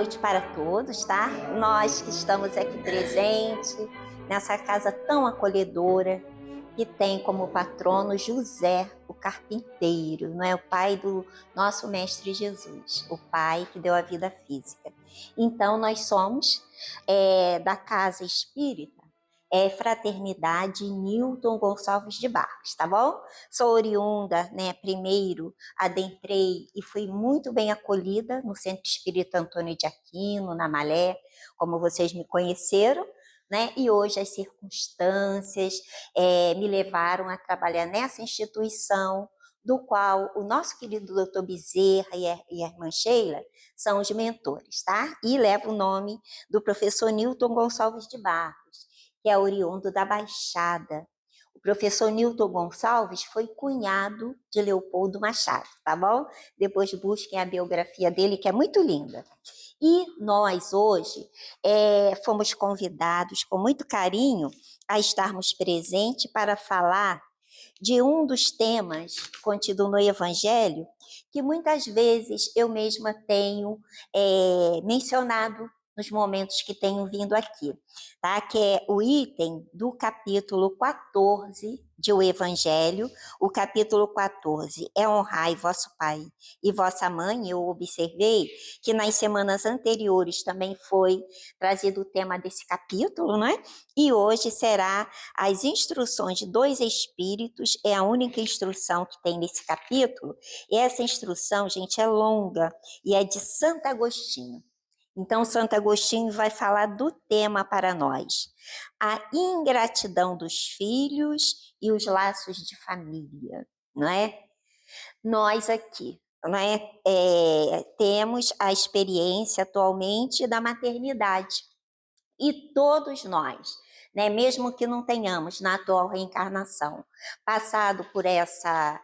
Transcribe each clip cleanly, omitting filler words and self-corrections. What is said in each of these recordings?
noite para todos, tá? Nós que estamos aqui presentes nessa casa tão acolhedora, que tem como patrono José, o carpinteiro, não é? O pai do nosso Mestre Jesus, o pai que deu a vida física. Então, nós somos da Casa Espírita, Fraternidade Newton Gonçalves de Barros, tá bom? Sou oriunda, né? Primeiro adentrei e fui muito bem acolhida no Centro Espírita Antônio de Aquino, na Malé, como vocês me conheceram, né? E hoje as circunstâncias me levaram a trabalhar nessa instituição, do qual o nosso querido doutor Bezerra e a irmã Sheila são os mentores, tá? E leva o nome do professor Newton Gonçalves de Barros, que é oriundo da Baixada. O professor Newton Gonçalves foi cunhado de Leopoldo Machado, tá bom? Depois busquem a biografia dele, que é muito linda. E nós hoje fomos convidados com muito carinho a estarmos presentes para falar de um dos temas contido no Evangelho, que muitas vezes eu mesma tenho mencionado nos momentos que tenho vindo aqui, tá? Que é o item do capítulo 14 de O Evangelho. O capítulo 14 é honrai vosso pai e vossa mãe. Eu observei que nas semanas anteriores também foi trazido o tema desse capítulo, né? E hoje será as instruções dos Espíritos, é a única instrução que tem nesse capítulo. E essa instrução, gente, é longa e é de Santo Agostinho. Então, Santo Agostinho vai falar do tema para nós: a ingratidão dos filhos e os laços de família, não é? Nós aqui, não é? Temos a experiência atualmente da maternidade. E todos nós, né, mesmo que não tenhamos na atual reencarnação passado por essa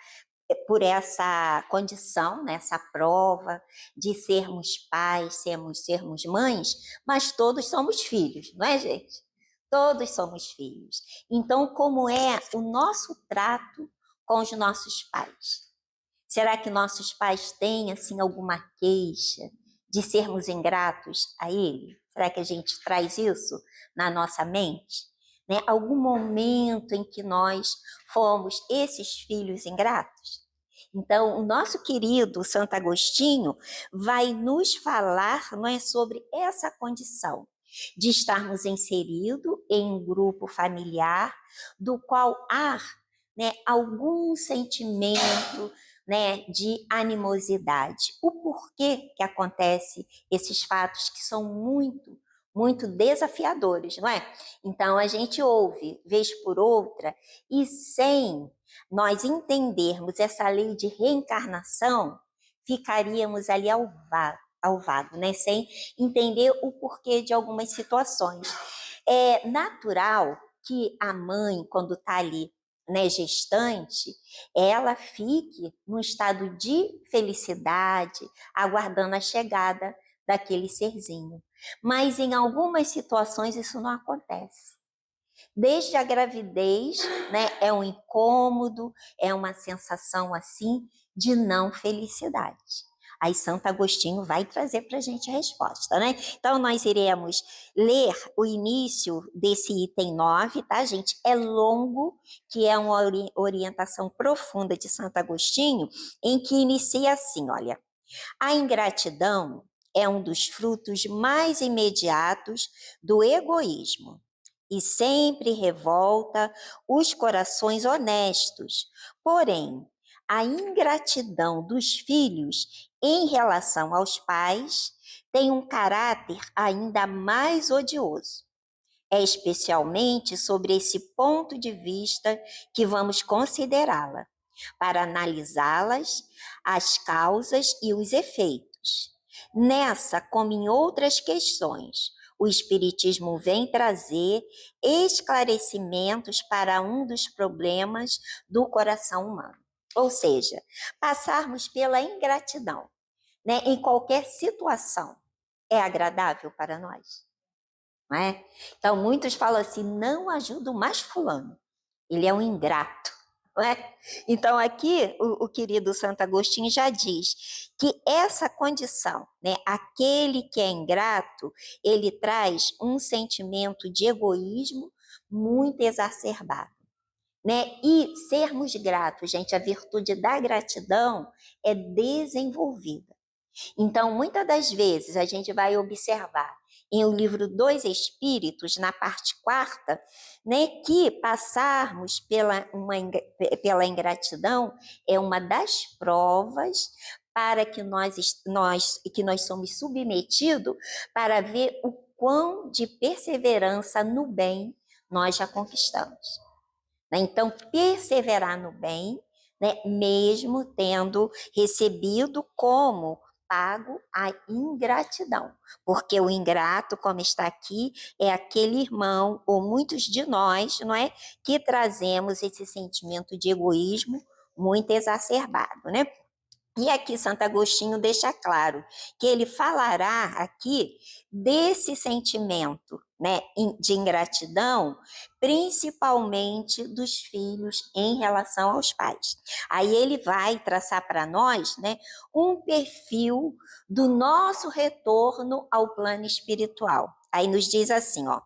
condição, né, essa prova de sermos pais, sermos mães, mas todos somos filhos, não é, gente? Todos somos filhos. Então, como é o nosso trato com os nossos pais? Será que nossos pais têm, assim, alguma queixa de sermos ingratos a ele? Será que a gente traz isso na nossa mente? Né? Algum momento em que nós fomos esses filhos ingratos? Então, o nosso querido Santo Agostinho vai nos falar, não é, sobre essa condição de estarmos inseridos em um grupo familiar do qual há, né, algum sentimento, né, de animosidade. O porquê que acontece esses fatos que são muito desafiadores, não é? Então a gente ouve vez por outra e sem nós entendermos essa lei de reencarnação, ficaríamos ali ao vago, né? Sem entender o porquê de algumas situações. É natural que a mãe, quando está ali, né, gestante, ela fique num estado de felicidade, aguardando a chegada daquele serzinho. Mas em algumas situações isso não acontece. Desde a gravidez, né, é um incômodo, é uma sensação assim de não felicidade. Aí Santo Agostinho vai trazer para a gente a resposta, né? Então nós iremos ler o início desse item 9, tá, gente? É longo, que é uma orientação profunda de Santo Agostinho, em que inicia assim, olha: a ingratidão é um dos frutos mais imediatos do egoísmo e sempre revolta os corações honestos. Porém, a ingratidão dos filhos em relação aos pais tem um caráter ainda mais odioso. É especialmente sobre esse ponto de vista que vamos considerá-la, para analisá-las, as causas e os efeitos. Nessa, como em outras questões, o Espiritismo vem trazer esclarecimentos para um dos problemas do coração humano. Ou seja, passarmos pela ingratidão, né, em qualquer situação, é agradável para nós? Não é? Então, muitos falam assim: não ajudo mais fulano, ele é um ingrato. não é? Então, aqui, o querido Santo Agostinho já diz que essa condição, né, aquele que é ingrato, ele traz um sentimento de egoísmo muito exacerbado. Né? E sermos gratos, gente, a virtude da gratidão é desenvolvida. Então, muitas das vezes, a gente vai observar em o livro dos Espíritos, na parte quarta, né, que passarmos pela ingratidão é uma das provas para que nós somos submetidos para ver o quão de perseverança no bem nós já conquistamos. Né? Então, perseverar no bem, né, mesmo tendo recebido como pago a ingratidão, porque o ingrato, como está aqui, é aquele irmão, ou muitos de nós, não é, que trazemos esse sentimento de egoísmo muito exacerbado, né? E aqui Santo Agostinho deixa claro que ele falará aqui desse sentimento, né, de ingratidão, principalmente dos filhos em relação aos pais. Aí ele vai traçar para nós, né, um perfil do nosso retorno ao plano espiritual. Aí nos diz assim, ó: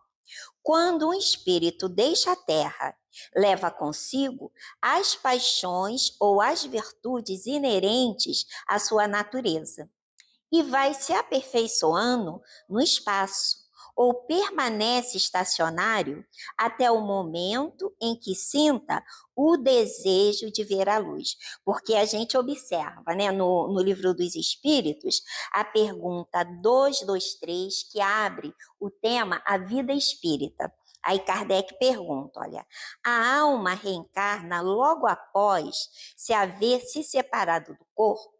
quando um espírito deixa a terra, leva consigo as paixões ou as virtudes inerentes à sua natureza e vai se aperfeiçoando no espaço, ou permanece estacionário até o momento em que sinta o desejo de ver a luz. Porque a gente observa, né, no livro dos Espíritos, a pergunta 223, que abre o tema A Vida Espírita. Aí Kardec pergunta, olha, a alma reencarna logo após se haver se separado do corpo?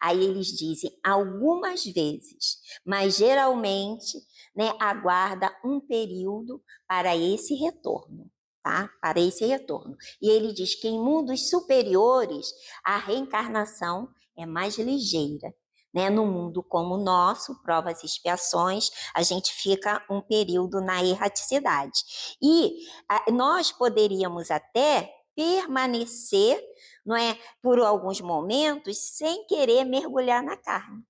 Aí eles dizem algumas vezes, mas geralmente, né, aguarda um período para esse retorno, tá? Para esse retorno. E ele diz que em mundos superiores a reencarnação é mais ligeira. Né? No mundo como o nosso, provas e expiações, a gente fica um período na erraticidade. E nós poderíamos até permanecer, não é, por alguns momentos, sem querer mergulhar na carne.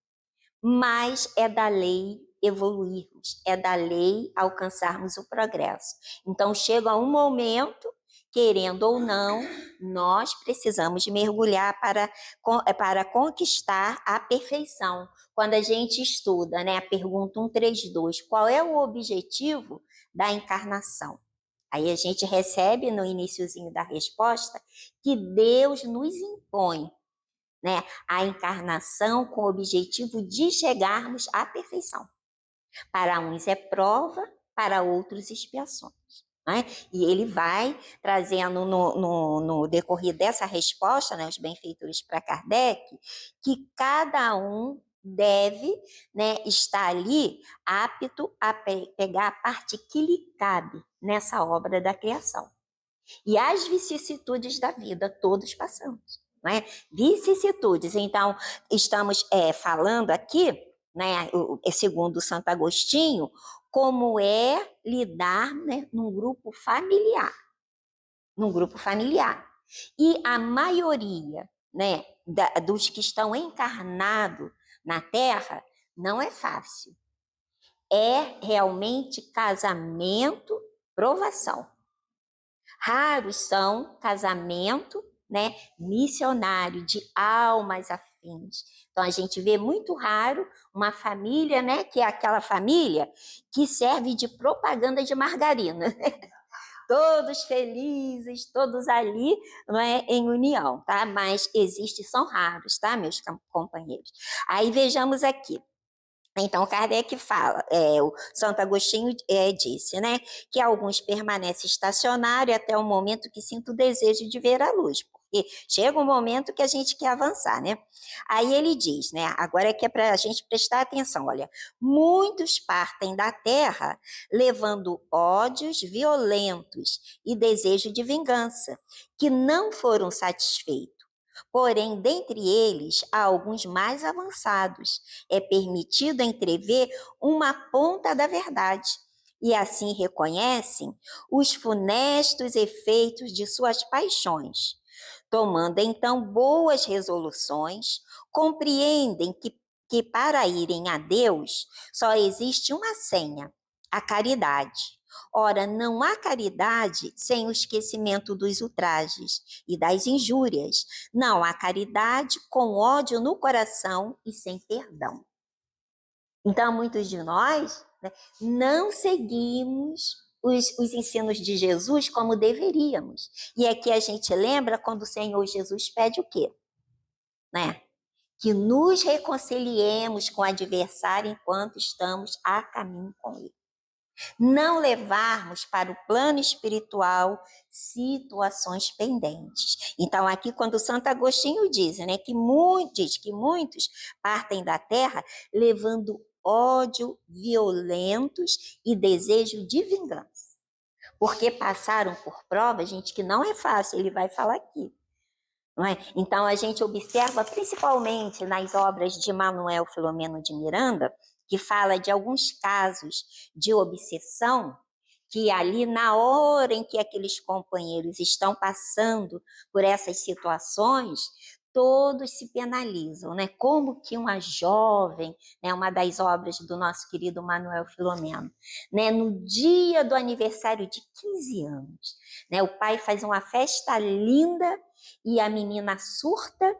Mas é da lei evoluirmos, é da lei alcançarmos o progresso. Então, chega um momento, querendo ou não, nós precisamos mergulhar para conquistar a perfeição. Quando a gente estuda, né, a pergunta 132, qual é o objetivo da encarnação? Aí a gente recebe no iniciozinho da resposta que Deus nos impõe, né, a encarnação com o objetivo de chegarmos à perfeição. Para uns é prova, para outros expiações. Né? E ele vai trazendo no decorrer dessa resposta, né, os benfeitores para Kardec, que cada um deve, né, estar ali apto a pegar a parte que lhe cabe nessa obra da criação. E as vicissitudes da vida, todos passamos. Né? Vicissitudes. Então, estamos falando aqui, né, segundo Santo Agostinho, como é lidar, né, num grupo familiar. Num grupo familiar. E a maioria, né, dos que estão encarnados na Terra não é fácil. É realmente casamento, provação. Raros são casamento, né, missionário de almas afins. Então a gente vê muito raro uma família, né, que é aquela família que serve de propaganda de margarina. Todos felizes, todos ali, não é, em união, tá? Mas existem, são raros, tá, meus companheiros? Aí vejamos aqui. Então, Kardec fala, o Santo Agostinho disse, né, que alguns permanecem estacionários até o momento que sinto o desejo de ver a luz, porque chega um momento que a gente quer avançar, né? Aí ele diz, né, agora é que é para a gente prestar atenção, olha, muitos partem da terra levando ódios violentos e desejo de vingança, que não foram satisfeitos. Porém, dentre eles, há alguns mais avançados. É permitido entrever uma ponta da verdade, e assim reconhecem os funestos efeitos de suas paixões. Tomando então boas resoluções, compreendem que para irem a Deus só existe uma senha, a caridade. Ora, não há caridade sem o esquecimento dos ultrajes e das injúrias. Não há caridade com ódio no coração e sem perdão. Então, muitos de nós, né, não seguimos os ensinos de Jesus como deveríamos. E aqui a gente lembra quando o Senhor Jesus pede o quê? Né? Que nos reconciliemos com o adversário enquanto estamos a caminho com ele. Não levarmos para o plano espiritual situações pendentes. Então, aqui, quando Santo Agostinho diz, né, que muitos partem da terra levando ódio, violentos e desejo de vingança. Porque passaram por prova, gente, que não é fácil, ele vai falar aqui. Não é? Então, a gente observa, principalmente nas obras de Manuel Filomeno de Miranda, que fala de alguns casos de obsessão, que ali, na hora em que aqueles companheiros estão passando por essas situações, todos se penalizam, né? Como que uma jovem, né, uma das obras do nosso querido Manuel Filomeno, né, no dia do aniversário de 15 anos, né, o pai faz uma festa linda e a menina surta,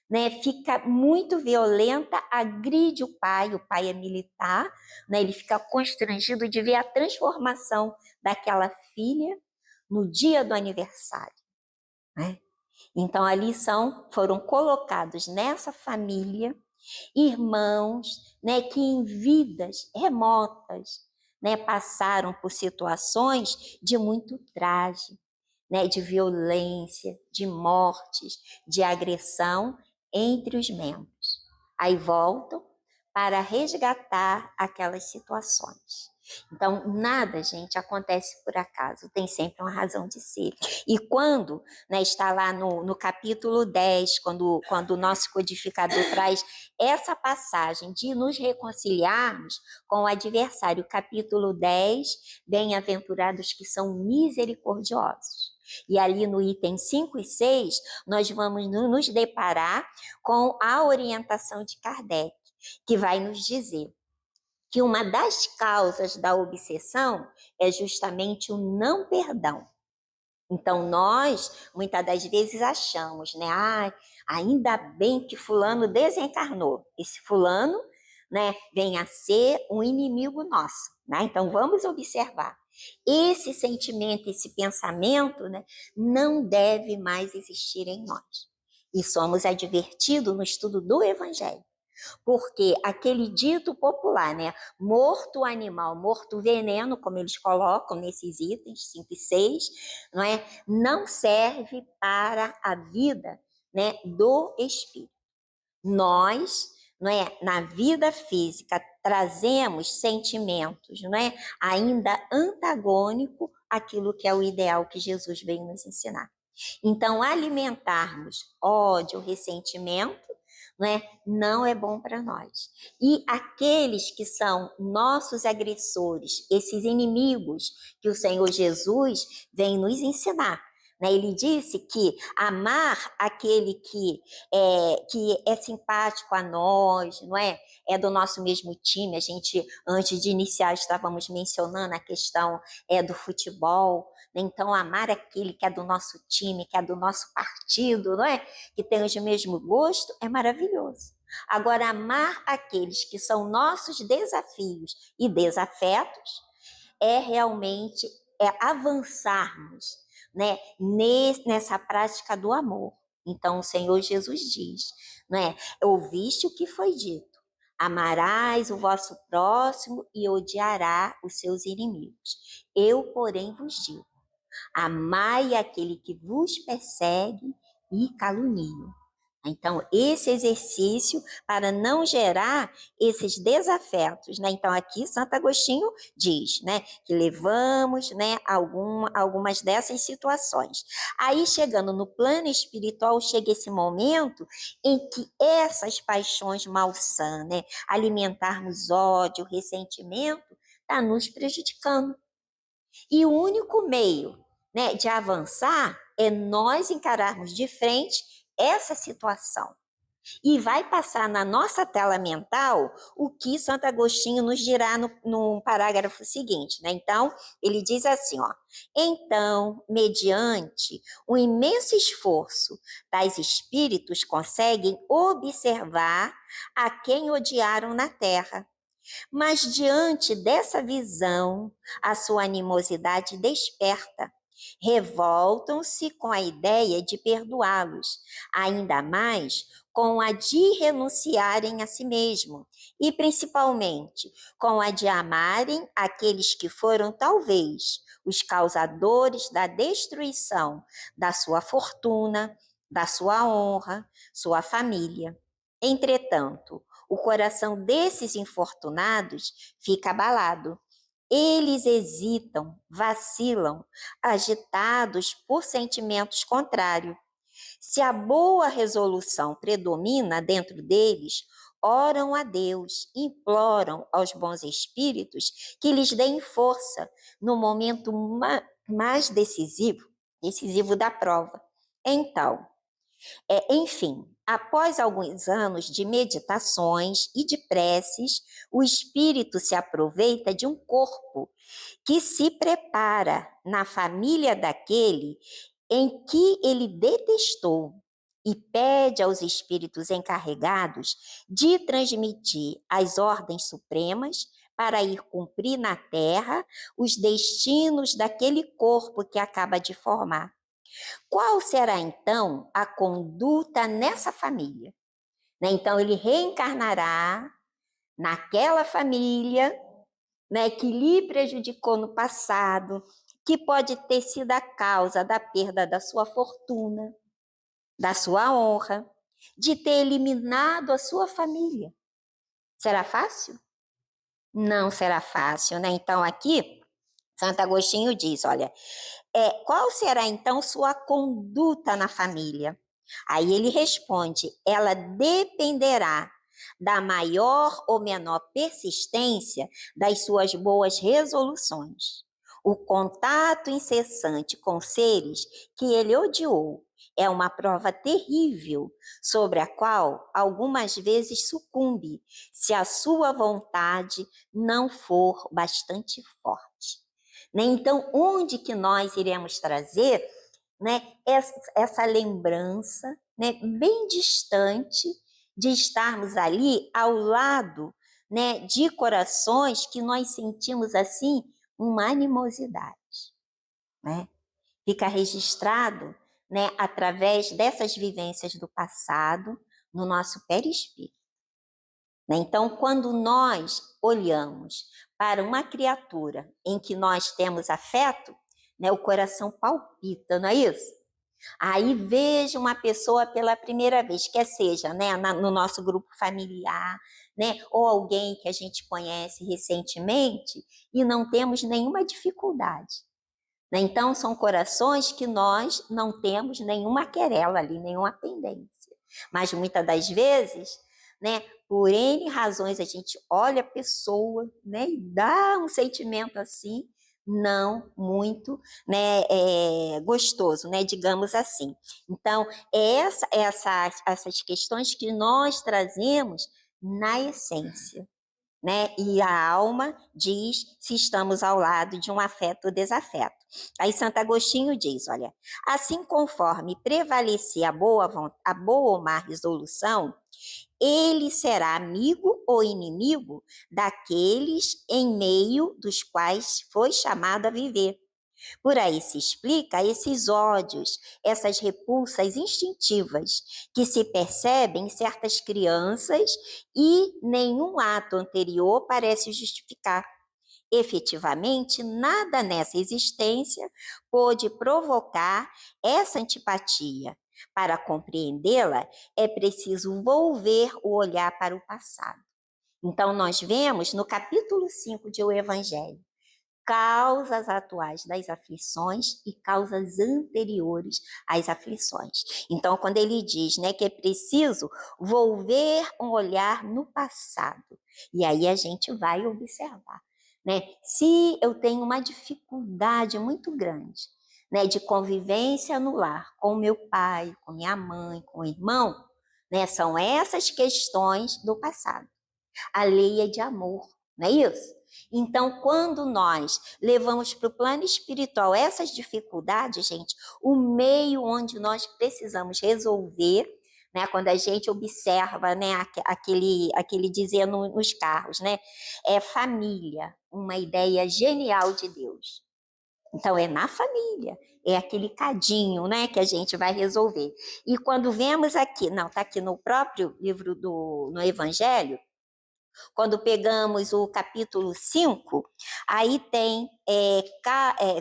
né, fica muito violenta, agride o pai é militar, né, ele fica constrangido de ver a transformação daquela filha no dia do aniversário, né? Então ali foram colocados nessa família irmãos, né, que em vidas remotas, né, passaram por situações de muito trágico, né, de violência, de mortes, de agressão entre os membros. Aí voltam para resgatar aquelas situações. Então, nada, gente, acontece por acaso, tem sempre uma razão de ser. E quando, né, está lá no capítulo 10, quando o nosso codificador traz essa passagem de nos reconciliarmos com o adversário, capítulo 10, bem-aventurados que são misericordiosos. E ali no item 5 e 6, nós vamos nos deparar com a orientação de Kardec, que vai nos dizer que uma das causas da obsessão é justamente o não perdão. Então, nós, muitas das vezes, achamos, né? Ainda bem que fulano desencarnou. Esse fulano, né, vem a ser um inimigo nosso, né? Então, vamos observar. Esse sentimento, esse pensamento, né, não deve mais existir em nós. E somos advertidos no estudo do Evangelho. Porque aquele dito popular, né? Morto o animal, morto o veneno, como eles colocam nesses itens 5 e 6, não é? Não serve para a vida, né, do espírito. Nós, não é, na vida física, trazemos sentimentos, não é, ainda antagônico àquilo que é o ideal que Jesus veio nos ensinar. Então, alimentarmos ódio, ressentimento, não é bom para nós. E aqueles que são nossos agressores, esses inimigos que o Senhor Jesus vem nos ensinar, né? Ele disse que amar aquele que é simpático a nós, não é? É do nosso mesmo time. A gente, antes de iniciar, estávamos mencionando a questão do futebol. Então, amar aquele que é do nosso time, que é do nosso partido, não é? Que tem o mesmo gosto, é maravilhoso. Agora, amar aqueles que são nossos desafios e desafetos é realmente avançarmos, né, nessa prática do amor. Então, o Senhor Jesus diz, né, ouviste o que foi dito, amarás o vosso próximo e odiará os seus inimigos. Eu, porém, vos digo, amai aquele que vos persegue e calunia. Então, esse exercício para não gerar esses desafetos, né? Então, aqui Santo Agostinho diz, né, que levamos, né, algumas dessas situações. Aí, chegando no plano espiritual, chega esse momento em que essas paixões malsãs, né, alimentarmos ódio, ressentimento, está nos prejudicando. E o único meio, né, de avançar é nós encararmos de frente essa situação. E vai passar na nossa tela mental o que Santo Agostinho nos dirá no parágrafo seguinte, né? Então, ele diz assim, ó: então, mediante um imenso esforço, tais espíritos conseguem observar a quem odiaram na terra. Mas diante dessa visão, a sua animosidade desperta. Revoltam-se com a ideia de perdoá-los, ainda mais com a de renunciarem a si mesmo, e principalmente com a de amarem aqueles que foram, talvez, os causadores da destruição da sua fortuna, da sua honra, sua família. Entretanto, o coração desses infortunados fica abalado. Eles hesitam, vacilam, agitados por sentimentos contrários. Se a boa resolução predomina dentro deles, oram a Deus, imploram aos bons espíritos que lhes deem força no momento mais decisivo da prova. Então, enfim, após alguns anos de meditações e de preces, o espírito se aproveita de um corpo que se prepara na família daquele em que ele detestou e pede aos espíritos encarregados de transmitir as ordens supremas para ir cumprir na terra os destinos daquele corpo que acaba de formar. Qual será então a conduta nessa família? Né? Então, ele reencarnará naquela família, né, que lhe prejudicou no passado, que pode ter sido a causa da perda da sua fortuna, da sua honra, de ter eliminado a sua família. Será fácil? Não será fácil, né? Então, aqui, Santo Agostinho diz, olha, qual será então sua conduta na família? Aí ele responde: ela dependerá da maior ou menor persistência das suas boas resoluções. O contato incessante com seres que ele odiou é uma prova terrível sobre a qual algumas vezes sucumbe, se a sua vontade não for bastante forte. Né? Então, onde que nós iremos trazer, né, essa lembrança, né, bem distante de estarmos ali ao lado, né, de corações que nós sentimos assim uma animosidade, né? Fica registrado, né, através dessas vivências do passado no nosso perispírito. Né? Então, quando nós olhamos para uma criatura em que nós temos afeto, né, o coração palpita, não é isso? Aí veja uma pessoa pela primeira vez, quer seja, né, no nosso grupo familiar, né, ou alguém que a gente conhece recentemente e não temos nenhuma dificuldade. Né? Então, são corações que nós não temos nenhuma querela ali, nenhuma pendência. Mas muitas das vezes, né, por N razões, a gente olha a pessoa, né, e dá um sentimento assim, não muito, né, gostoso, né, digamos assim. Então, essas questões que nós trazemos na essência, né? E a alma diz se estamos ao lado de um afeto ou desafeto. Aí Santo Agostinho diz, olha, assim conforme prevalecer a boa ou má resolução, ele será amigo ou inimigo daqueles em meio dos quais foi chamado a viver. Por aí se explica esses ódios, essas repulsas instintivas que se percebem em certas crianças e nenhum ato anterior parece justificar. Efetivamente, nada nessa existência pôde provocar essa antipatia. Para compreendê-la, é preciso volver o olhar para o passado. Então, nós vemos no capítulo 5 de O Evangelho causas atuais das aflições e causas anteriores às aflições. Então, quando ele diz, né, que é preciso volver um olhar no passado, e aí a gente vai observar, né, se eu tenho uma dificuldade muito grande, né, de convivência no lar, com meu pai, com minha mãe, com o irmão, né, são essas questões do passado. A lei é de amor, não é isso? Então, quando nós levamos para o plano espiritual essas dificuldades, gente, o meio onde nós precisamos resolver, né, quando a gente observa, né, aquele dizer nos carros, né, é família, uma ideia genial de Deus. Então, é na família, é aquele cadinho, né, que a gente vai resolver. E quando vemos aqui, não, está aqui no próprio livro no Evangelho, quando pegamos o capítulo 5, aí tem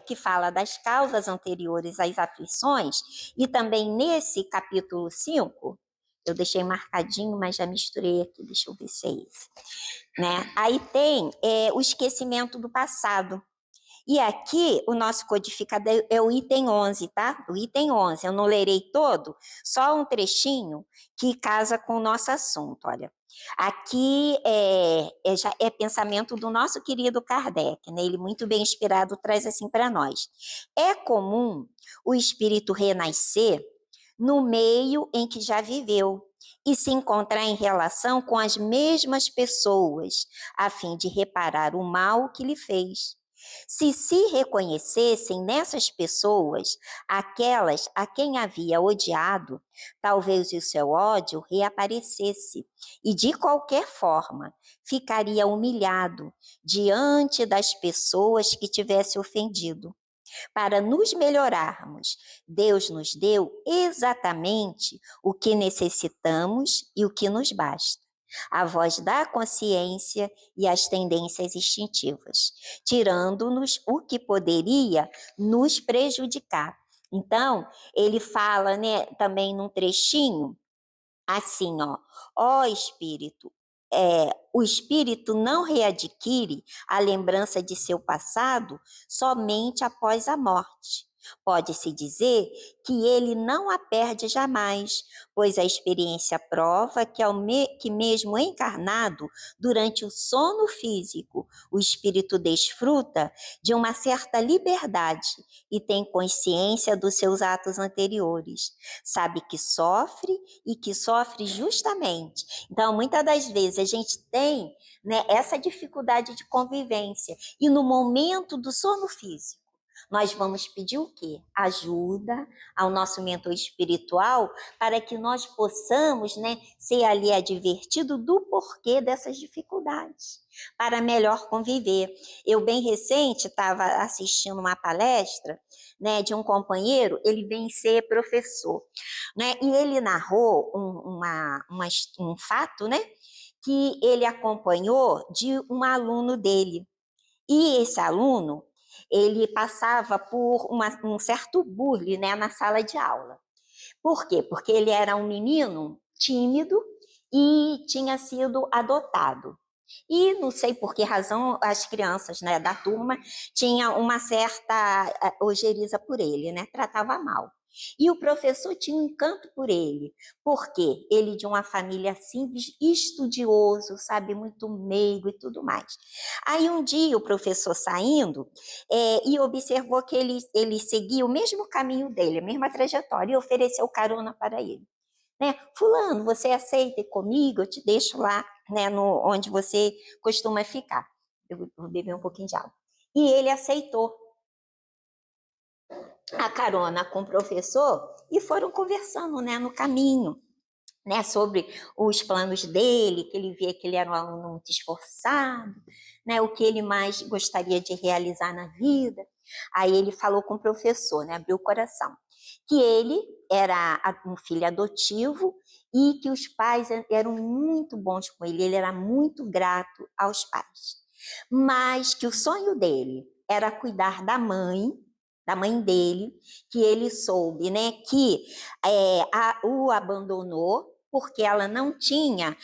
que fala das causas anteriores às aflições, e também nesse capítulo 5, eu deixei marcadinho, mas já misturei aqui, deixa eu ver se é esse. Né? Aí tem o esquecimento do passado. E aqui o nosso codificador é o item 11, tá? O item 11, eu não lerei todo, só um trechinho que casa com o nosso assunto, olha. Aqui já é pensamento do nosso querido Kardec, né? Ele muito bem inspirado traz assim para nós. É comum o espírito renascer no meio em que já viveu e se encontrar em relação com as mesmas pessoas, a fim de reparar o mal que lhe fez. Se reconhecessem nessas pessoas aquelas a quem havia odiado, talvez o seu ódio reaparecesse e, de qualquer forma, ficaria humilhado diante das pessoas que tivesse ofendido. Para nos melhorarmos, Deus nos deu exatamente o que necessitamos e o que nos basta. A voz da consciência e as tendências instintivas, tirando-nos o que poderia nos prejudicar. Então, ele fala, né, também num trechinho, assim, ó espírito, o espírito não readquire a lembrança de seu passado somente após a morte. Pode-se dizer que ele não a perde jamais, pois a experiência prova que mesmo encarnado, durante o sono físico, o espírito desfruta de uma certa liberdade e tem consciência dos seus atos anteriores. Sabe que sofre e que sofre justamente. Então, muitas das vezes a gente tem, né, essa dificuldade de convivência e no momento do sono físico, nós vamos pedir o quê? Ajuda ao nosso mentor espiritual para que nós possamos, né, ser ali advertido do porquê dessas dificuldades, para melhor conviver. Eu, bem recente, estava assistindo uma palestra, né, de um companheiro, ele vem ser professor, né, e ele narrou um fato, né, que ele acompanhou de um aluno dele. E esse aluno, ele passava por um certo bullying, né, na sala de aula. Por quê? Porque ele era um menino tímido e tinha sido adotado. E não sei por que razão as crianças, né, da turma tinham uma certa ojeriza por ele, né, tratava mal. E o professor tinha um encanto por ele, porque ele de uma família simples, estudioso, sabe, muito meigo e tudo mais. Aí um dia o professor saindo e observou que ele seguia o mesmo caminho dele, a mesma trajetória, e ofereceu carona para ele. Né? Fulano, você aceita ir comigo? Eu te deixo lá, né, onde você costuma ficar. Eu vou beber um pouquinho de água. E ele aceitou a carona com o professor e foram conversando, né, no caminho, né, sobre os planos dele, que ele via que ele era um aluno muito esforçado, né, o que ele mais gostaria de realizar na vida. Aí ele falou com o professor, né, abriu o coração, que ele era um filho adotivo e que os pais eram muito bons com ele era muito grato aos pais, mas que o sonho dele era cuidar da mãe dele, que ele soube, né, que o abandonou porque ela não tinha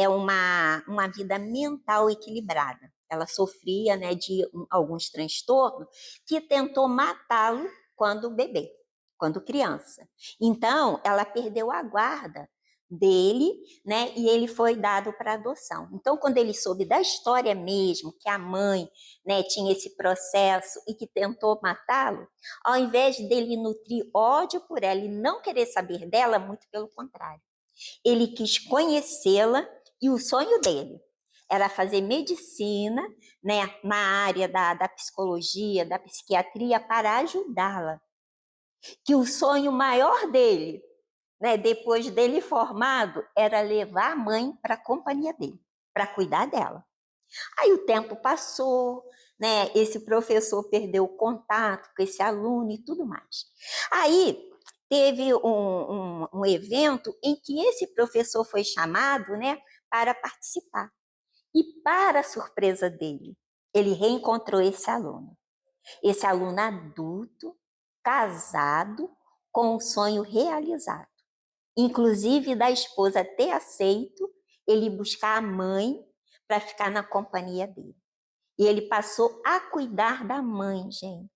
uma vida mental equilibrada. Ela sofria, né, de alguns transtornos que tentou matá-lo quando bebê, quando criança. Então, ela perdeu a guarda dele, né? E ele foi dado para adoção. Então, quando ele soube da história mesmo, que a mãe, né, tinha esse processo e que tentou matá-lo, ao invés dele nutrir ódio por ela e não querer saber dela, muito pelo contrário. Ele quis conhecê-la e o sonho dele era fazer medicina, né, na área da psicologia, da psiquiatria, para ajudá-la. Que o sonho maior dele, né, depois dele formado, era levar a mãe para a companhia dele, para cuidar dela. Aí o tempo passou, né, esse professor perdeu o contato com esse aluno e tudo mais. Aí teve um evento em que esse professor foi chamado, né, para participar. E para a surpresa dele, ele reencontrou esse aluno adulto, casado, com um sonho realizado. Inclusive da esposa ter aceito ele buscar a mãe para ficar na companhia dele. E ele passou a cuidar da mãe, gente.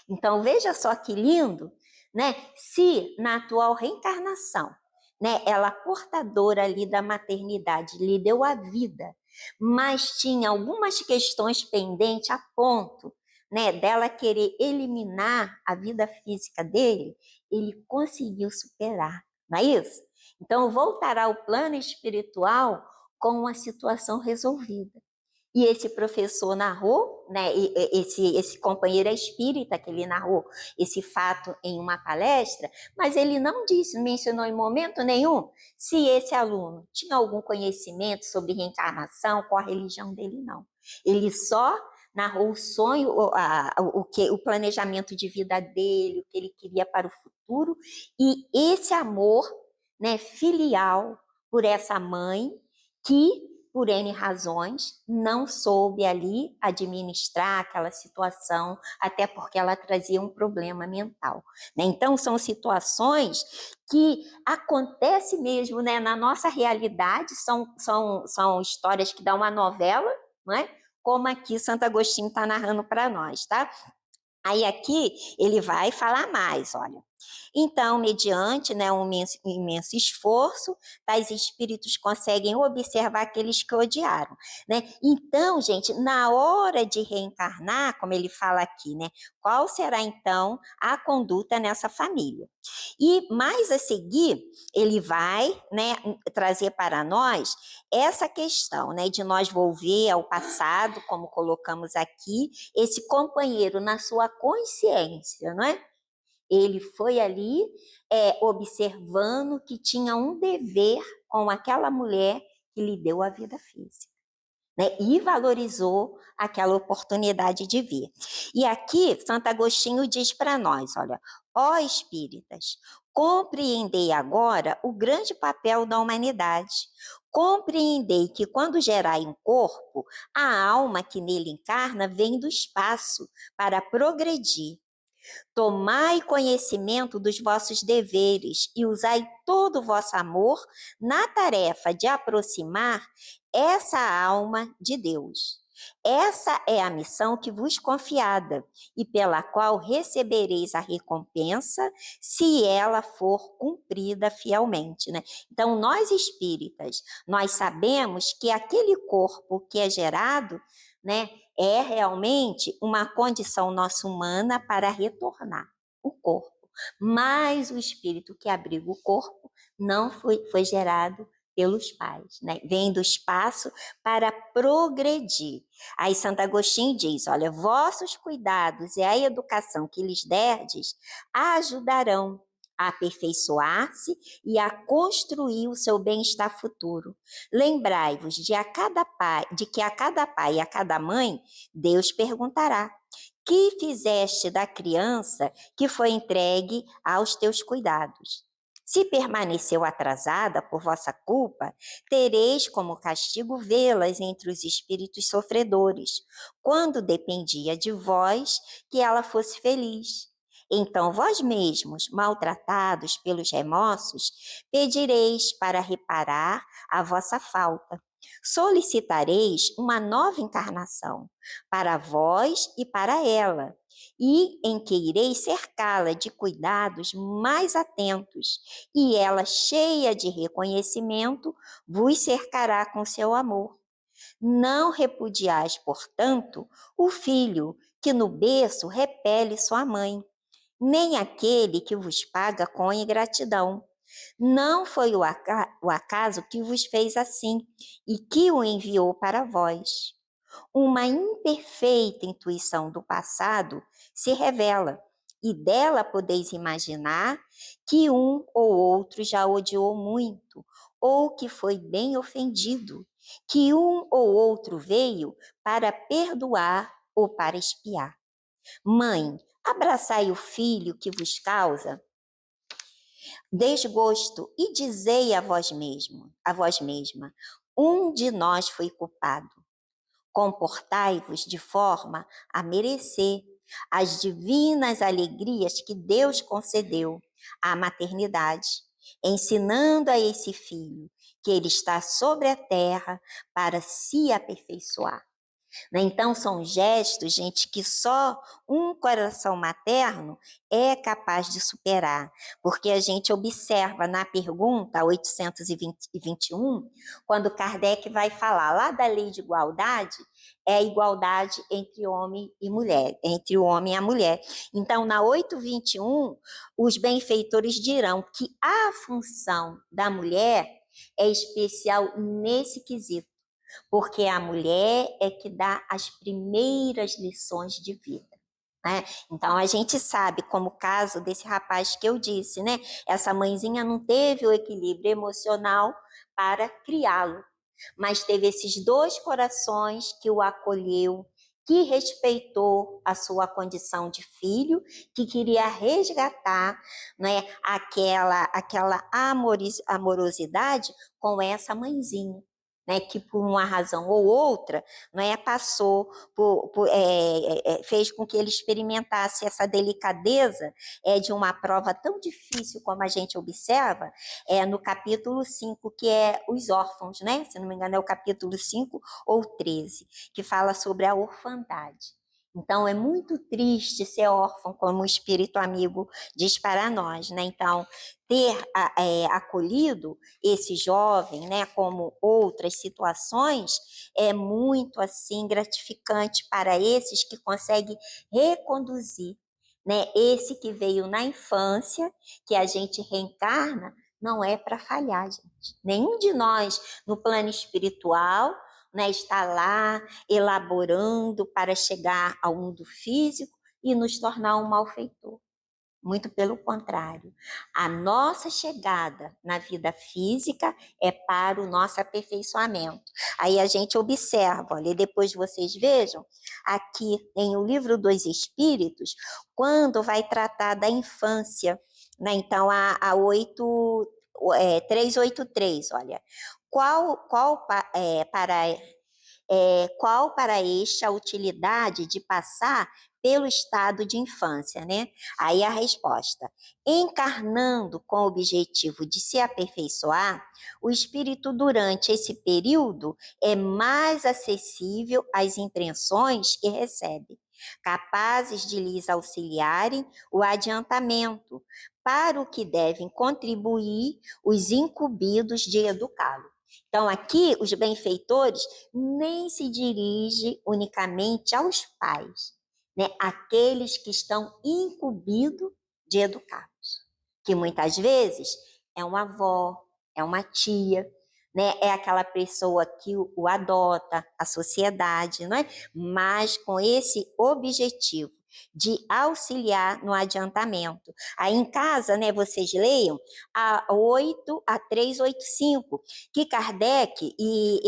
Então veja só que lindo, né? Se na atual reencarnação, né, ela portadora ali da maternidade lhe deu a vida, mas tinha algumas questões pendentes a ponto, né, dela querer eliminar a vida física dele, ele conseguiu superar, não é isso? Então voltará ao plano espiritual com uma situação resolvida. E esse professor narrou, né, esse companheiro é espírita que ele narrou esse fato em uma palestra, mas ele não disse, não mencionou em momento nenhum se esse aluno tinha algum conhecimento sobre reencarnação, qual a religião dele, não. Ele só narrou o sonho, o planejamento de vida dele, o que ele queria para o futuro, e esse amor, né, filial por essa mãe que por N razões, não soube ali administrar aquela situação, até porque ela trazia um problema mental. Né? Então, são situações que acontecem mesmo, né? Na nossa realidade, são histórias que dão uma novela, não é? Como aqui Santo Agostinho está narrando para nós, tá? Aí aqui ele vai falar mais, olha. Então, mediante, né, um imenso esforço, tais espíritos conseguem observar aqueles que odiaram, né? Então, gente, na hora de reencarnar, como ele fala aqui, né, qual será então a conduta nessa família? E mais a seguir, ele vai, né, trazer para nós essa questão, né, de nós volver ao passado, como colocamos aqui, esse companheiro na sua consciência, não é? Ele foi ali observando que tinha um dever com aquela mulher que lhe deu a vida física. Né? E valorizou aquela oportunidade de vir. E aqui, Santo Agostinho diz para nós, olha, ó espíritas, compreendei agora o grande papel da humanidade. Compreendei que quando gerai um corpo, a alma que nele encarna vem do espaço para progredir. Tomai conhecimento dos vossos deveres e usai todo o vosso amor na tarefa de aproximar essa alma de Deus. Essa é a missão que vos confiada e pela qual recebereis a recompensa se ela for cumprida fielmente, né? Então, nós espíritas, nós sabemos que aquele corpo que é gerado, né, é realmente uma condição nossa humana para retornar o corpo. Mas o espírito que abriga o corpo não foi gerado pelos pais, né? Vem do espaço para progredir. Aí Santo Agostinho diz, olha, vossos cuidados e a educação que lhes derdes ajudarão a aperfeiçoar-se e a construir o seu bem-estar futuro. Lembrai-vos de que a cada pai e a cada mãe, Deus perguntará: que fizeste da criança que foi entregue aos teus cuidados? Se permaneceu atrasada por vossa culpa, tereis como castigo vê-las entre os espíritos sofredores, quando dependia de vós que ela fosse feliz. Então vós mesmos, maltratados pelos remorsos, pedireis para reparar a vossa falta. solicitareis uma nova encarnação para vós e para ela, e em que ireis cercá-la de cuidados mais atentos, e ela, cheia de reconhecimento, vos cercará com seu amor. Não repudiais, portanto, o filho que no berço repele sua mãe, nem aquele que vos paga com ingratidão. Não foi o acaso que vos fez assim e que o enviou para vós. Uma imperfeita intuição do passado se revela, e dela podeis imaginar que um ou outro já odiou muito, ou que foi bem ofendido, que um ou outro veio para perdoar ou para expiar. Mãe, abraçai o filho que vos causa desgosto e dizei a vós mesma, um de nós foi culpado. Comportai-vos de forma a merecer as divinas alegrias que Deus concedeu à maternidade, ensinando a esse filho que ele está sobre a terra para se aperfeiçoar. Né? Então, são gestos, gente, que só um coração materno é capaz de superar, porque a gente observa na pergunta 821, quando Kardec vai falar lá da lei de igualdade, é a igualdade entre homem e mulher, entre o homem e a mulher. Então, na 821, os benfeitores dirão que a função da mulher é especial nesse quesito, porque a mulher é que dá as primeiras lições de vida. Né? Então, a gente sabe, como o caso desse rapaz que eu disse, né? Essa mãezinha não teve o equilíbrio emocional para criá-lo, mas teve esses dois corações que o acolheu, que respeitou a sua condição de filho, que queria resgatar, né, aquela amorosidade com essa mãezinha. Né, que por uma razão ou outra, né, passou, fez com que ele experimentasse essa delicadeza de uma prova tão difícil como a gente observa no capítulo 5, que é os órfãos, né? Se não me engano, é o capítulo 5 ou 13, que fala sobre a orfandade. Então, é muito triste ser órfão, como o Espírito Amigo diz para nós, né? Então, ter acolhido esse jovem, né, como outras situações, é muito, assim, gratificante para esses que conseguem reconduzir, né? Esse que veio na infância, que a gente reencarna, não é para falhar, gente. Nenhum de nós, no plano espiritual, né, está lá elaborando para chegar ao mundo físico e nos tornar um malfeitor. Muito pelo contrário. A nossa chegada na vida física é para o nosso aperfeiçoamento. Aí a gente observa, olha, depois vocês vejam, aqui em O Livro dos Espíritos, quando vai tratar da infância, né? Então, a 383, olha, qual para este a utilidade de passar pelo estado de infância, né? Aí a resposta: encarnando com o objetivo de se aperfeiçoar, o espírito durante esse período é mais acessível às impressões que recebe, capazes de lhes auxiliarem o adiantamento, para o que devem contribuir os incumbidos de educá-lo. Então, aqui, os benfeitores nem se dirigem unicamente aos pais, né? Aqueles que estão incumbidos de educá-los, que muitas vezes é uma avó, é uma tia, né? É aquela pessoa que o adota, a sociedade, não é? Mas com esse objetivo de auxiliar no adiantamento. Aí em casa, né, vocês leiam a 385, que Kardec, e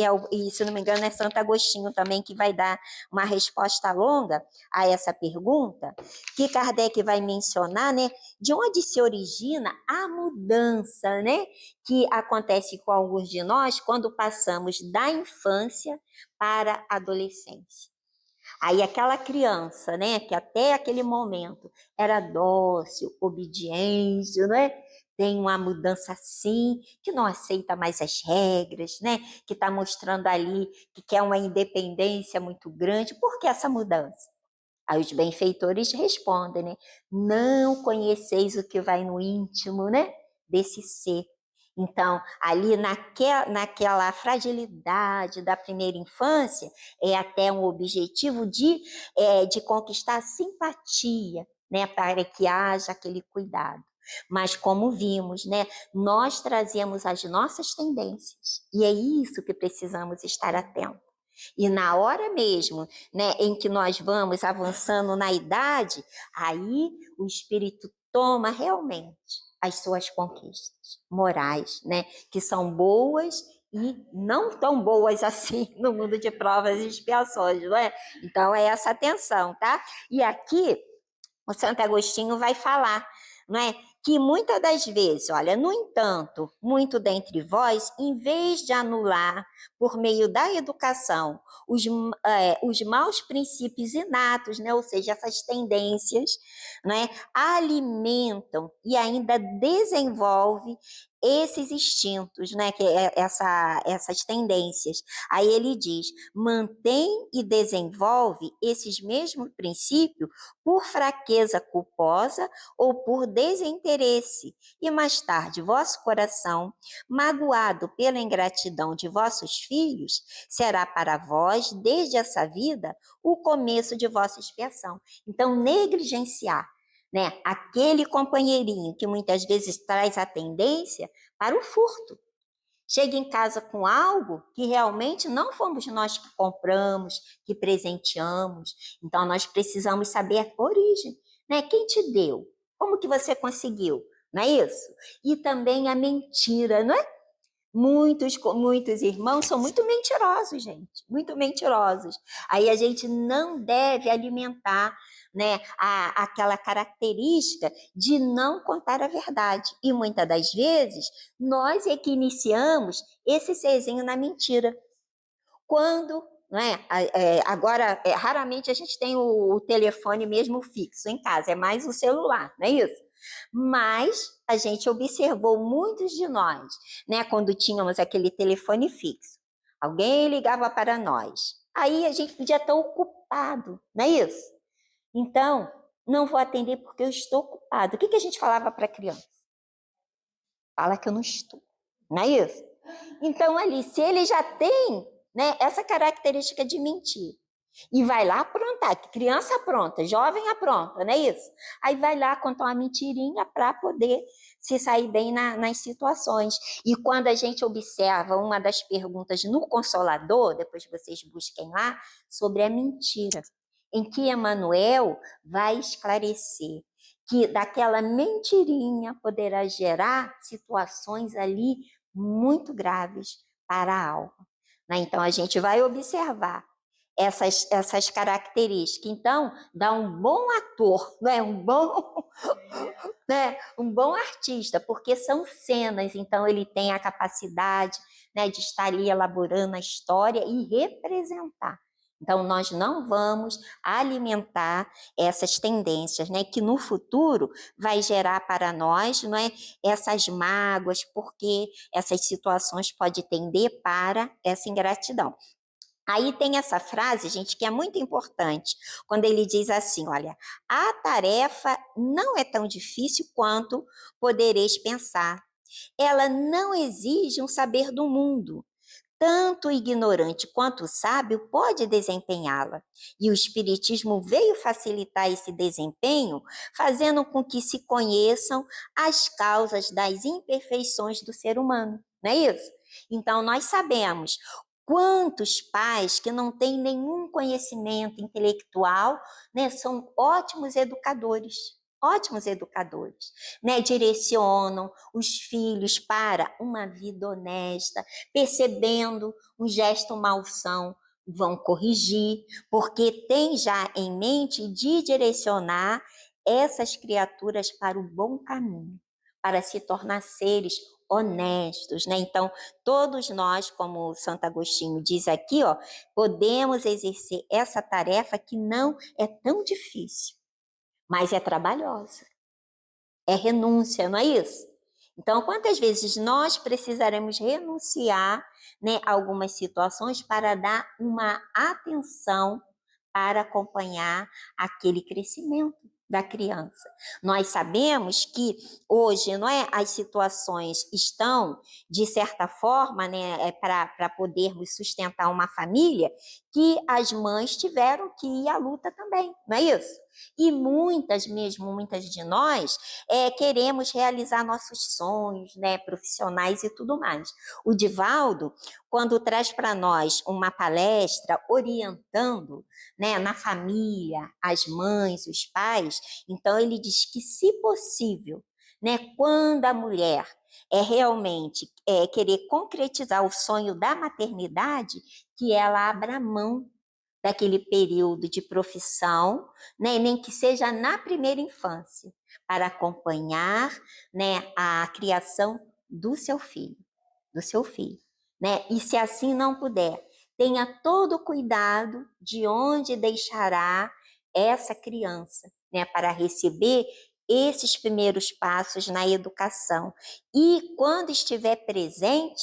se não me engano é Santo Agostinho também que vai dar uma resposta longa a essa pergunta, que Kardec vai mencionar, né, de onde se origina a mudança, né, que acontece com alguns de nós quando passamos da infância para a adolescência. Aí aquela criança, né, que até aquele momento era dócil, obediente, né, tem uma mudança assim, que não aceita mais as regras, né? Que está mostrando ali que quer uma independência muito grande. Por que essa mudança? Aí os benfeitores respondem, né? Não conheceis o que vai no íntimo, né? Desse ser. Então, ali naquela fragilidade da primeira infância, é até um objetivo de conquistar simpatia, né? Para que haja aquele cuidado. Mas como vimos, né? Nós trazemos as nossas tendências. E é isso que precisamos estar atentos. E na hora mesmo, né, em que nós vamos avançando na idade, aí o espírito toma realmente as suas conquistas morais, né, que são boas e não tão boas assim no mundo de provas e expiações, não é? Então é essa atenção, tá? E aqui o Santo Agostinho vai falar, não é? Que muitas das vezes, olha, no entanto, muito dentre vós, em vez de anular, por meio da educação, os maus princípios inatos, né? Ou seja, essas tendências, né? Alimentam e ainda desenvolve esses instintos, né? Que é essas tendências. Aí ele diz, mantém e desenvolve esses mesmos princípios por fraqueza culposa ou por desinteresse, e mais tarde vosso coração, magoado pela ingratidão de vossos filhos, será para vós, desde essa vida, o começo de vossa expiação. Então, negligenciar, né, aquele companheirinho que muitas vezes traz a tendência para o furto. Chega em casa com algo que realmente não fomos nós que compramos, que presenteamos. Então, nós precisamos saber a origem, né? Quem te deu? Como que você conseguiu? Não é isso? E também a mentira, não é? Muitos irmãos são muito mentirosos, gente, muito mentirosos. Aí a gente não deve alimentar, né, aquela característica de não contar a verdade. E muitas das vezes nós é que iniciamos esse serzinho na mentira. Quando, né, agora, raramente a gente tem o telefone mesmo fixo em casa, é mais o celular, não é isso? Mas a gente observou muitos de nós, né, quando tínhamos aquele telefone fixo. Alguém ligava para nós. Aí a gente podia estar ocupado, não é isso? Então, não vou atender porque eu estou ocupado. O que a gente falava para a criança? Fala que eu não estou, não é isso? Então, ali, se ele já tem, né, essa característica de mentir, e vai lá aprontar, que criança apronta, jovem apronta, não é isso? Aí vai lá contar uma mentirinha para poder se sair bem nas situações. E quando a gente observa uma das perguntas no Consolador, depois vocês busquem lá, sobre a mentira, em que Emmanuel vai esclarecer que daquela mentirinha poderá gerar situações ali muito graves para a alma, né? Então, a gente vai observar essas características. Então, dá um bom ator, não é? Um bom artista, porque são cenas, então ele tem a capacidade, né, de estar ali elaborando a história e representar. Então, nós não vamos alimentar essas tendências, né, que no futuro vai gerar para nós, não é, essas mágoas, porque essas situações podem tender para essa ingratidão. Aí tem essa frase, gente, que é muito importante, quando ele diz assim, olha, a tarefa não é tão difícil quanto podereis pensar. Ela não exige um saber do mundo. Tanto o ignorante quanto o sábio pode desempenhá-la. E o Espiritismo veio facilitar esse desempenho, fazendo com que se conheçam as causas das imperfeições do ser humano. Não é isso? Então, nós sabemos quantos pais que não têm nenhum conhecimento intelectual, né, são ótimos educadores, né, direcionam os filhos para uma vida honesta, percebendo um gesto malsão, vão corrigir, porque tem já em mente de direcionar essas criaturas para o bom caminho, para se tornar seres honestos, né? Então, todos nós, como Santo Agostinho diz aqui, ó, podemos exercer essa tarefa que não é tão difícil, mas é trabalhosa. É renúncia, não é isso? Então, quantas vezes nós precisaremos renunciar, né, a algumas situações para dar uma atenção para acompanhar aquele crescimento da criança. Nós sabemos que hoje, não é, as situações estão de certa forma, né, para podermos sustentar uma família, que as mães tiveram que ir à luta também, não é isso? E muitas mesmo, muitas de nós queremos realizar nossos sonhos, né, profissionais e tudo mais. O Divaldo, quando traz para nós uma palestra orientando, né, na família, as mães, os pais, então ele diz que, se possível, né, quando a mulher realmente querer concretizar o sonho da maternidade, que ela abra mão daquele período de profissão, né, nem que seja na primeira infância, para acompanhar, né, a criação do seu filho, né? E se assim não puder, tenha todo o cuidado de onde deixará essa criança, né, para receber esses primeiros passos na educação. E quando estiver presente,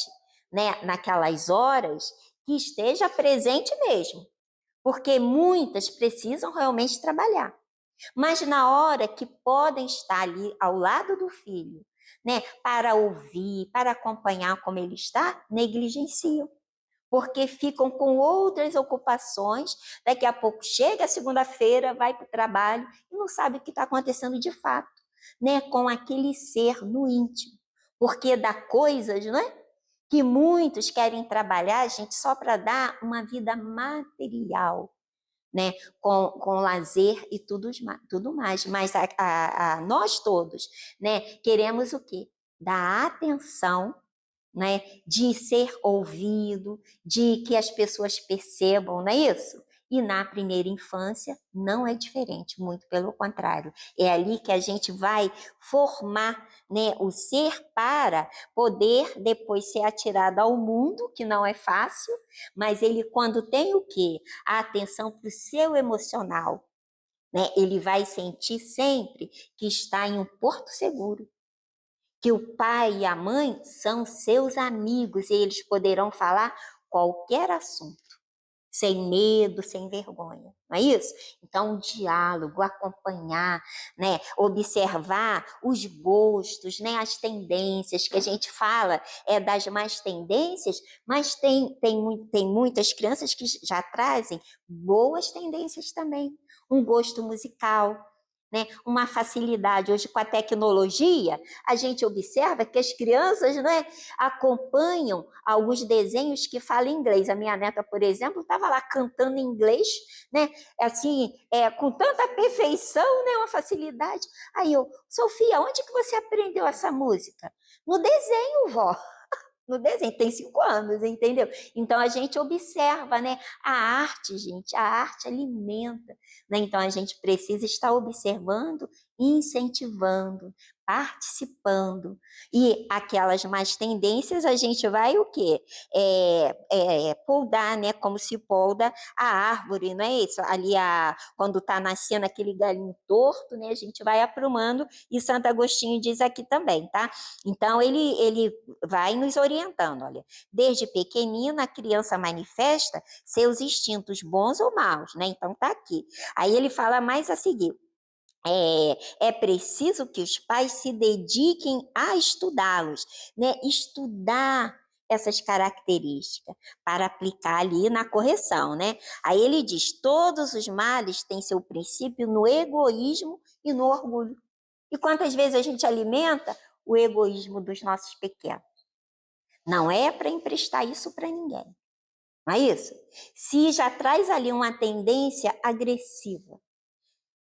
né, naquelas horas, que esteja presente mesmo, porque muitas precisam realmente trabalhar. Mas na hora que podem estar ali ao lado do filho, né, para ouvir, para acompanhar como ele está, negligenciam, porque ficam com outras ocupações. Daqui a pouco chega a segunda-feira, vai para o trabalho e não sabe o que está acontecendo de fato, né, com aquele ser no íntimo, porque dá coisas, não é? Que muitos querem trabalhar, gente, só para dar uma vida material, né, com lazer e tudo mais. Mas nós todos, né, queremos o quê? Dar atenção, né, de ser ouvido, de que as pessoas percebam, não é isso? E na primeira infância não é diferente, muito pelo contrário. É ali que a gente vai formar, né, o ser para poder depois ser atirado ao mundo, que não é fácil, mas ele, quando tem o quê? A atenção para o seu emocional, né, ele vai sentir sempre que está em um porto seguro, que o pai e a mãe são seus amigos e eles poderão falar qualquer assunto, sem medo, sem vergonha, não é isso? Então, o diálogo, acompanhar, né, observar os gostos, né, as tendências, que a gente fala das más tendências, mas tem muitas crianças que já trazem boas tendências também, um gosto musical, né, uma facilidade. Hoje, com a tecnologia, a gente observa que as crianças, né, acompanham alguns desenhos que falam inglês. A minha neta, por exemplo, estava lá cantando em inglês, né, assim, com tanta perfeição, né, uma facilidade. Aí eu, Sofia, onde que você aprendeu essa música? No desenho, vó. No desenho, tem 5 anos, entendeu? Então a gente observa, né? A arte, gente, a arte alimenta, né? Então a gente precisa estar observando, incentivando, participando. E aquelas más tendências a gente vai o quê? Poldar, né? Como se polda a árvore, não é isso? Ali, quando está nascendo aquele galinho torto, né? A gente vai aprumando, e Santo Agostinho diz aqui também, tá? Então ele vai nos orientando, olha, desde pequenina a criança manifesta seus instintos bons ou maus, né? Então tá aqui. Aí ele fala mais a seguir. É preciso que os pais se dediquem a estudá-los, né? Estudar essas características para aplicar ali na correção, né? Aí ele diz: todos os males têm seu princípio no egoísmo e no orgulho. E quantas vezes a gente alimenta o egoísmo dos nossos pequenos? Não é para emprestar isso para ninguém, não é isso? Se já traz ali uma tendência agressiva,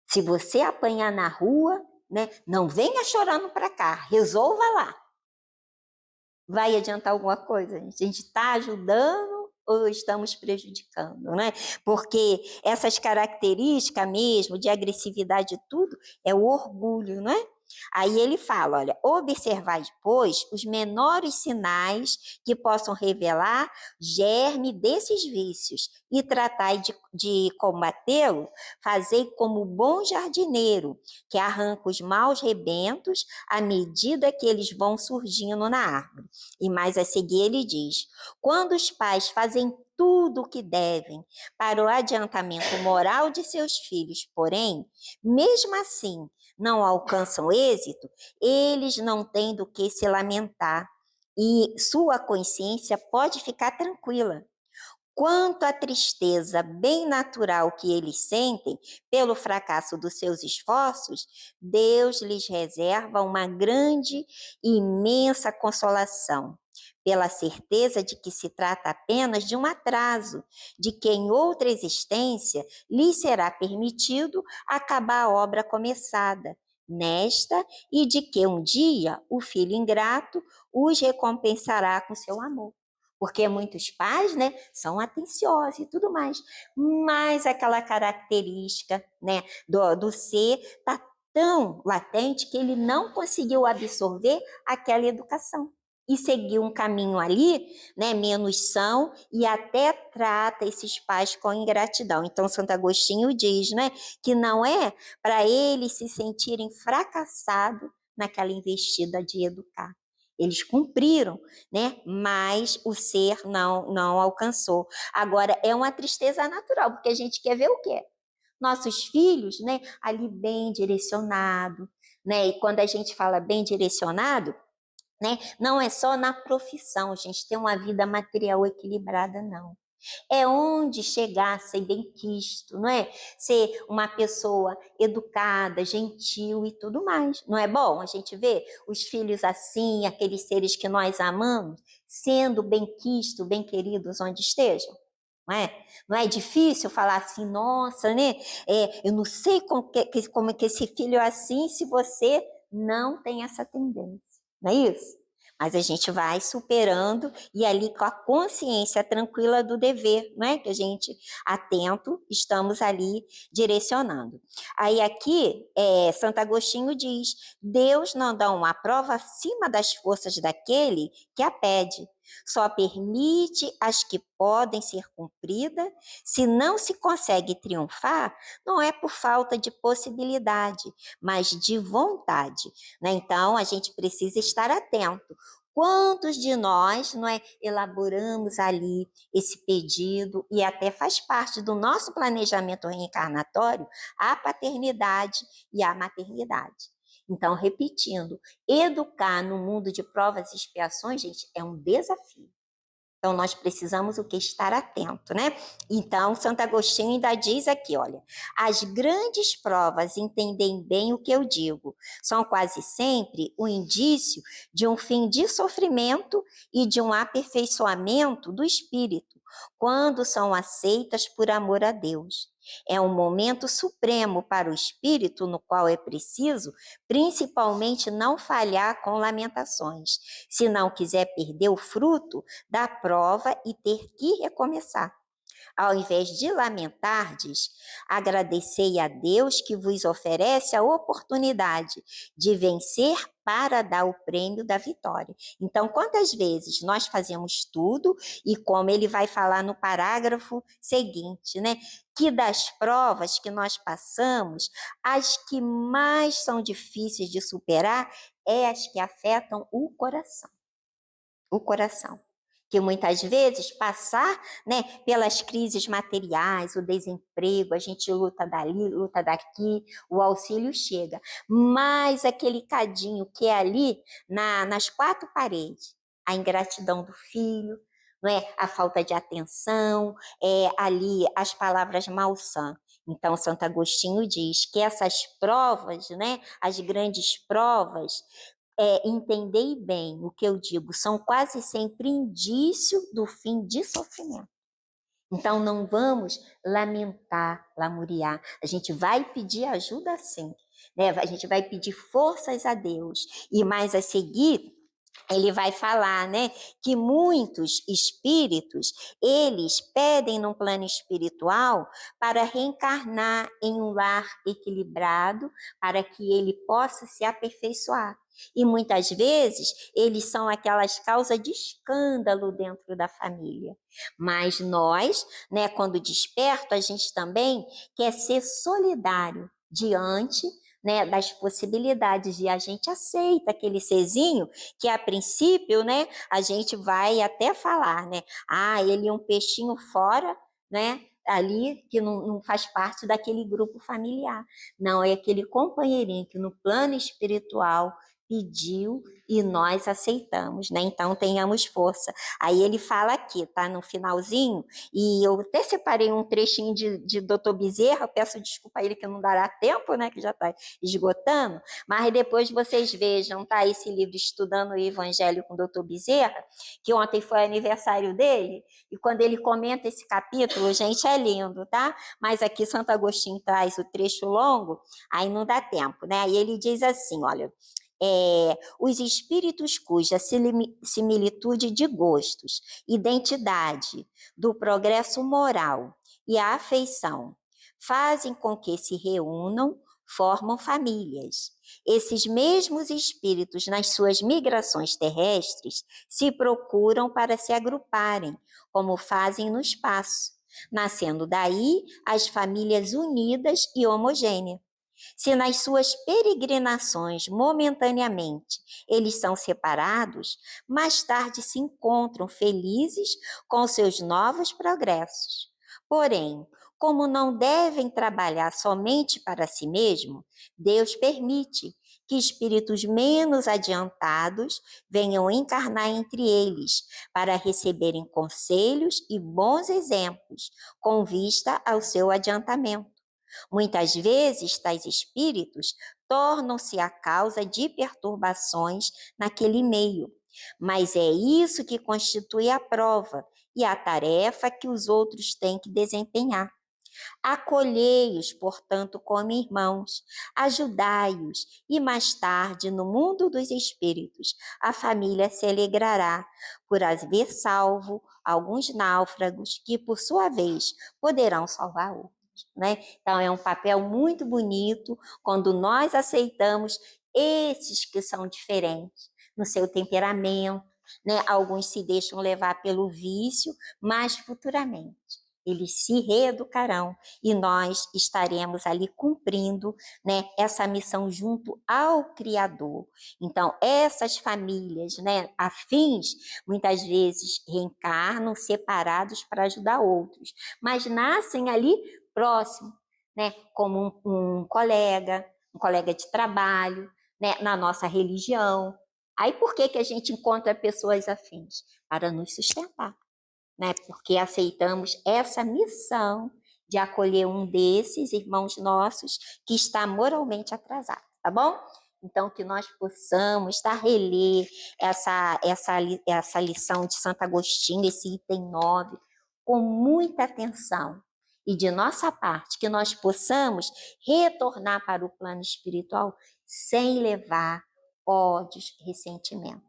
se você apanhar na rua, né, não venha chorando para cá, resolva lá. Vai adiantar alguma coisa? A gente está ajudando ou estamos prejudicando, né? Porque essas características mesmo de agressividade e tudo é o orgulho, não é? Aí ele fala, olha, observai, pois, os menores sinais que possam revelar germe desses vícios e tratai de combatê-lo, fazei como bom jardineiro, que arranca os maus rebentos à medida que eles vão surgindo na árvore. E mais a seguir ele diz, quando os pais fazem tudo o que devem para o adiantamento moral de seus filhos, porém, mesmo assim, não alcançam êxito, eles não têm do que se lamentar e sua consciência pode ficar tranquila. Quanto à tristeza bem natural que eles sentem pelo fracasso dos seus esforços, Deus lhes reserva uma grande e imensa consolação, pela certeza de que se trata apenas de um atraso, de que em outra existência lhes será permitido acabar a obra começada nesta e de que um dia o filho ingrato os recompensará com seu amor. Porque muitos pais, né, são atenciosos e tudo mais, mas aquela característica, né, do ser está tão latente que ele não conseguiu absorver aquela educação e seguiu um caminho ali, né, menos são e até trata esses pais com ingratidão. Então, Santo Agostinho diz, né, que não é para eles se sentirem fracassados naquela investida de educar. Eles cumpriram, né? Mas o ser não alcançou. Agora, é uma tristeza natural, porque a gente quer ver o quê? Nossos filhos, né? Ali bem direcionado, né? E quando a gente fala bem direcionado, né? Não é só na profissão, a gente ter uma vida material equilibrada, não. É onde chegar a ser benquisto, não é? Ser uma pessoa educada, gentil e tudo mais. Não é bom a gente ver os filhos assim, aqueles seres que nós amamos, sendo benquistos, bem queridos onde estejam? Não é? Não é difícil falar assim, nossa, né? Eu não sei como é que esse filho é assim se você não tem essa tendência. Não é isso? Mas a gente vai superando e ali com a consciência tranquila do dever, não é? Que a gente, atento, estamos ali direcionando. Aí aqui, Santo Agostinho diz, Deus não dá uma prova acima das forças daquele que a pede. Só permite as que podem ser cumpridas. Se não se consegue triunfar, não é por falta de possibilidade, mas de vontade, né? Então, a gente precisa estar atento. Quantos de nós, não é, elaboramos ali esse pedido e até faz parte do nosso planejamento reencarnatório a paternidade e a maternidade. Então, repetindo, educar no mundo de provas e expiações, gente, é um desafio. Então, nós precisamos o que? Estar atento, né? Então, Santo Agostinho ainda diz aqui, olha, as grandes provas entendem bem o que eu digo, são quase sempre o indício de um fim de sofrimento e de um aperfeiçoamento do espírito, quando são aceitas por amor a Deus. É um momento supremo para o espírito no qual é preciso, principalmente, não falhar com lamentações, se não quiser perder o fruto da prova e ter que recomeçar. Ao invés de lamentardes, agradecei a Deus que vos oferece a oportunidade de vencer para dar o prêmio da vitória. Então, quantas vezes nós fazemos tudo, e como ele vai falar no parágrafo seguinte, né? Que das provas que nós passamos, as que mais são difíceis de superar é as que afetam o coração. O coração. Que muitas vezes passar, né, pelas crises materiais, o desemprego, a gente luta dali, luta daqui, o auxílio chega. Mas aquele cadinho que é ali nas quatro paredes, a ingratidão do filho, não é? A falta de atenção, ali as palavras malsã. Então, Santo Agostinho diz que essas provas, né, as grandes provas, entendei bem o que eu digo, são quase sempre indício do fim de sofrimento. Então, não vamos lamentar, lamuriar. A gente vai pedir ajuda sim, né? A gente vai pedir forças a Deus. E mais a seguir, ele vai falar, né, que muitos espíritos, eles pedem no plano espiritual para reencarnar em um lar equilibrado, para que ele possa se aperfeiçoar. E muitas vezes eles são aquelas causas de escândalo dentro da família. Mas nós, né, quando desperto, a gente também quer ser solidário diante, né, das possibilidades, e a gente aceita aquele serzinho que a princípio, né, a gente vai até falar, né, ele é um peixinho fora, né, ali que não faz parte daquele grupo familiar. Não, é aquele companheirinho que no plano espiritual pediu e nós aceitamos, né? Então tenhamos força. Aí ele fala aqui, tá? No finalzinho, e eu até separei um trechinho de Dr. Bezerra, peço desculpa a ele que não dará tempo, né? Que já está esgotando, mas depois vocês vejam, tá? Esse livro Estudando o Evangelho com Dr. Bezerra, que ontem foi aniversário dele, e quando ele comenta esse capítulo, gente, é lindo, tá? Mas aqui Santo Agostinho traz o trecho longo, aí não dá tempo, né? Aí ele diz assim, olha, os espíritos cuja similitude de gostos, identidade, do progresso moral e a afeição fazem com que se reúnam, formam famílias. Esses mesmos espíritos, nas suas migrações terrestres, se procuram para se agruparem, como fazem no espaço, nascendo daí as famílias unidas e homogêneas. Se nas suas peregrinações, momentaneamente, eles são separados, mais tarde se encontram felizes com seus novos progressos. Porém, como não devem trabalhar somente para si mesmo, Deus permite que espíritos menos adiantados venham encarnar entre eles, para receberem conselhos e bons exemplos, com vista ao seu adiantamento. Muitas vezes, tais espíritos tornam-se a causa de perturbações naquele meio, mas é isso que constitui a prova e a tarefa que os outros têm que desempenhar. Acolhei-os, portanto, como irmãos, ajudai-os, e mais tarde, no mundo dos espíritos, a família se alegrará por haver salvo alguns náufragos que, por sua vez, poderão salvar outros. Né? Então, é um papel muito bonito quando nós aceitamos esses que são diferentes no seu temperamento, né? Alguns se deixam levar pelo vício, mas futuramente eles se reeducarão e nós estaremos ali cumprindo, né, essa missão junto ao Criador. Então, essas famílias, né, afins, muitas vezes reencarnam separados para ajudar outros, mas nascem ali próximo, né, como um colega de trabalho, né, na nossa religião. Aí por que a gente encontra pessoas afins? Para nos sustentar, né? Porque aceitamos essa missão de acolher um desses irmãos nossos que está moralmente atrasado, tá bom? Então, que nós possamos reler essa lição de Santo Agostinho, esse item 9, com muita atenção. E de nossa parte, que nós possamos retornar para o plano espiritual sem levar ódios, ressentimento.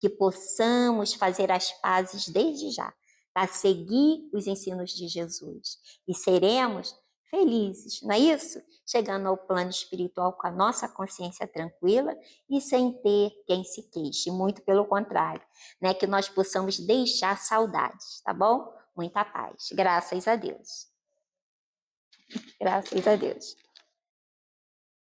Que possamos fazer as pazes desde já, para seguir os ensinos de Jesus. E seremos felizes, não é isso? Chegando ao plano espiritual com a nossa consciência tranquila e sem ter quem se queixe, muito pelo contrário, né? Que nós possamos deixar saudades, tá bom? Muita paz. Graças a Deus. Graças a Deus.